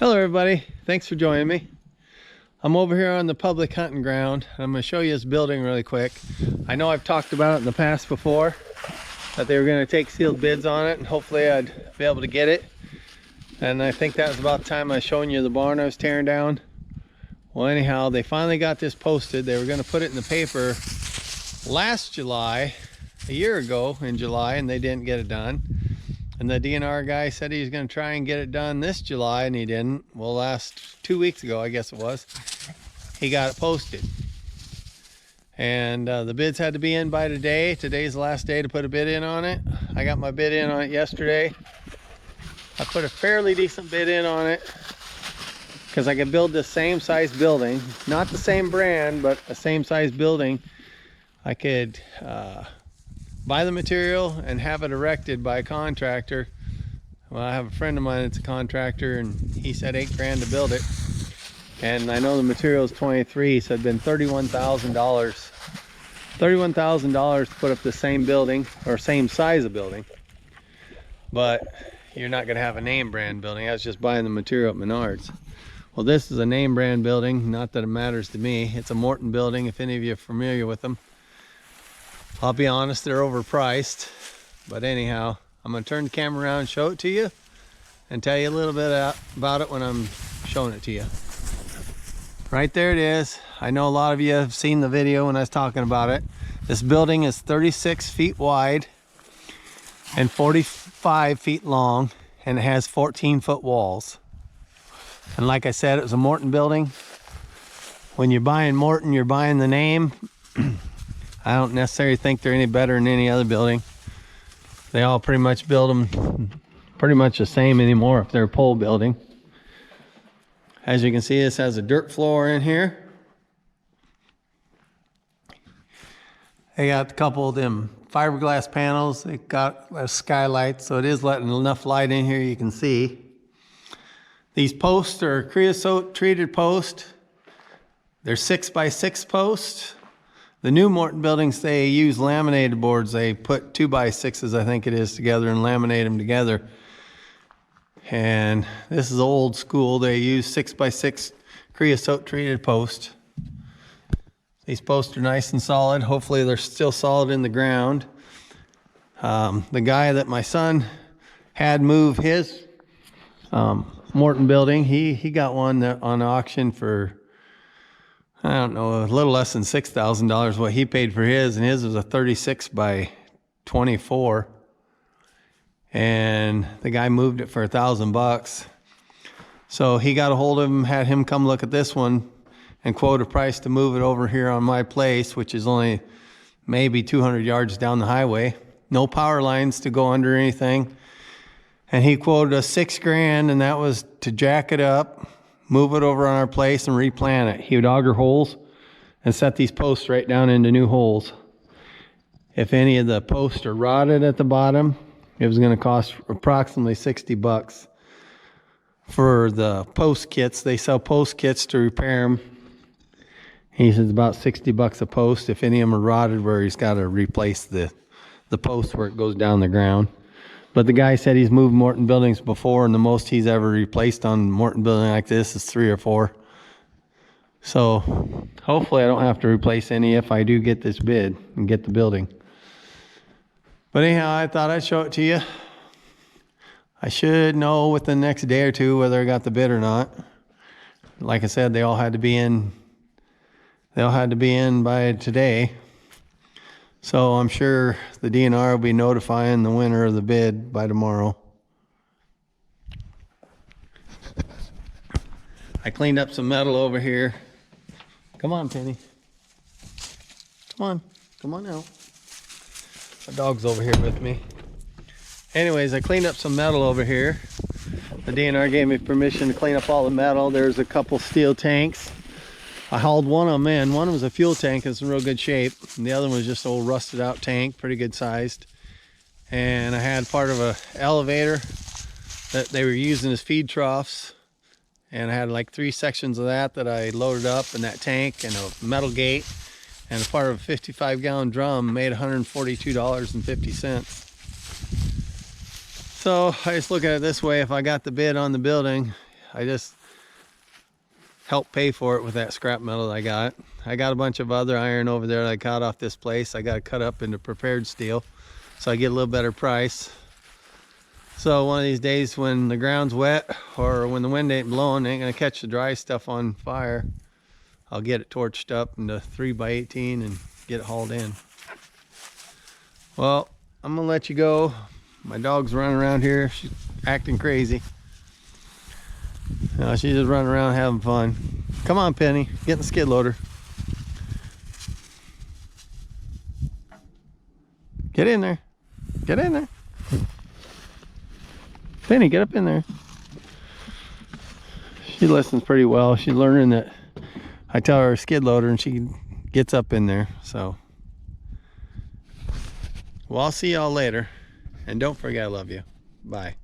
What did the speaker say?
Hello everybody, thanks for joining me. I'm over here on the public hunting ground. I'm going to show you this building really quick. I know I've talked about it in the past before, that they were going to take sealed bids on it and hopefully I'd be able to get it. And I think that was about the time I was showing you the barn I was tearing down. Well, anyhow, they finally got this posted. They were going to put it in the paper last July, a year ago in July, and they didn't get it done. And the DNR guy said he was going to try and get it done this July, and he didn't. Well, last 2 weeks ago, I guess it was, he got it posted. And the bids had to be in by today. Today's the last day to put a bid in on it. I got my bid in on it yesterday. I put a fairly decent bid in on it because I could build the same size building. Not the same brand, but a same size building. I could buy the material and have it erected by a contractor. Well, I have a friend of mine that's a contractor and he said $8 grand to build it. And I know the material is 23, so it'd been $31,000. $31,000 to put up the same building or same size of building. But you're not gonna have a name brand building. I was just buying the material at Menards. Well, this is a name brand building, not that it matters to me. It's a Morton building, if any of you are familiar with them. I'll be honest, they're overpriced. But anyhow, I'm gonna turn the camera around and show it to you and tell you a little bit about it when I'm showing it to you. Right there it is. I know a lot of you have seen the video when I was talking about it. This building is 36 feet wide and 45 feet long, and it has 14-foot walls. And like I said, it was a Morton building. When you're buying Morton, you're buying the name. I don't necessarily think they're any better than any other building. They all pretty much build them pretty much the same anymore if they're a pole building. As you can see, this has a dirt floor in here. They got a couple of them fiberglass panels. It got a skylight, so it is letting enough light in here you can see. These posts are creosote treated posts. They're 6x6 posts. The new Morton buildings, they use laminated boards. They put 2x6s, I think it is, together and laminate them together. And this is old school. They use 6x6 creosote treated posts. These posts are nice and solid. Hopefully they're still solid in the ground. The guy that my son had move his Morton building, he got one on auction for, I don't know, a little less than $6,000 what he paid for his, and his was a 36 by 24. And the guy moved it for $1,000. So he got a hold of him, had him come look at this one and quote a price to move it over here on my place, which is only maybe 200 yards down the highway. No power lines to go under anything. And he quoted us $6 grand, and that was to jack it up, move it over on our place, and replant it. He would auger holes and set these posts right down into new holes. If any of the posts are rotted at the bottom, it was going to cost approximately 60 bucks. For the post kits, they sell post kits to repair them. He says about 60 bucks a post if any of them are rotted, where he's got to replace the post where it goes down the ground. But the guy said he's moved Morton buildings before, and the most he's ever replaced on Morton building like this is 3 or 4. So hopefully I don't have to replace any if I do get this bid and get the building. But anyhow, I thought I'd show it to you. I should know within the next day or two whether I got the bid or not. Like I said, they all had to be in by today. So I'm sure the DNR will be notifying the winner of the bid by tomorrow. I cleaned up some metal over here. Come on, Penny. Come on out. My dog's over here with me. Anyways, I cleaned up some metal over here. The DNR gave me permission to clean up all the metal. There's a couple steel tanks. I hauled one of them in. One was a fuel tank. It's in real good shape. And the other one was just an old rusted out tank, pretty good sized. And I had part of a elevator that they were using as feed troughs. And I had like 3 sections of that I loaded up in that tank, and a metal gate, and a part of a 55-gallon drum made $142.50. So I just look at it this way: if I got the bid on the building, I just helped pay for it with that scrap metal that I got. I got a bunch of other iron over there that I got off this place. I got it cut up into prepared steel, so I get a little better price. So one of these days when the ground's wet or when the wind ain't blowing, ain't gonna catch the dry stuff on fire, I'll get it torched up into 3x18 and get it hauled in. Well, I'm gonna let you go. My dog's running around here. She's acting crazy. No, she's just running around having fun. Come on, Penny, get in the skid loader. Get in there. Get in there. Penny, get up in there. She listens pretty well. She's learning that I tell her skid loader and she gets up in there. So, well, I'll see y'all later. And don't forget I love you. Bye.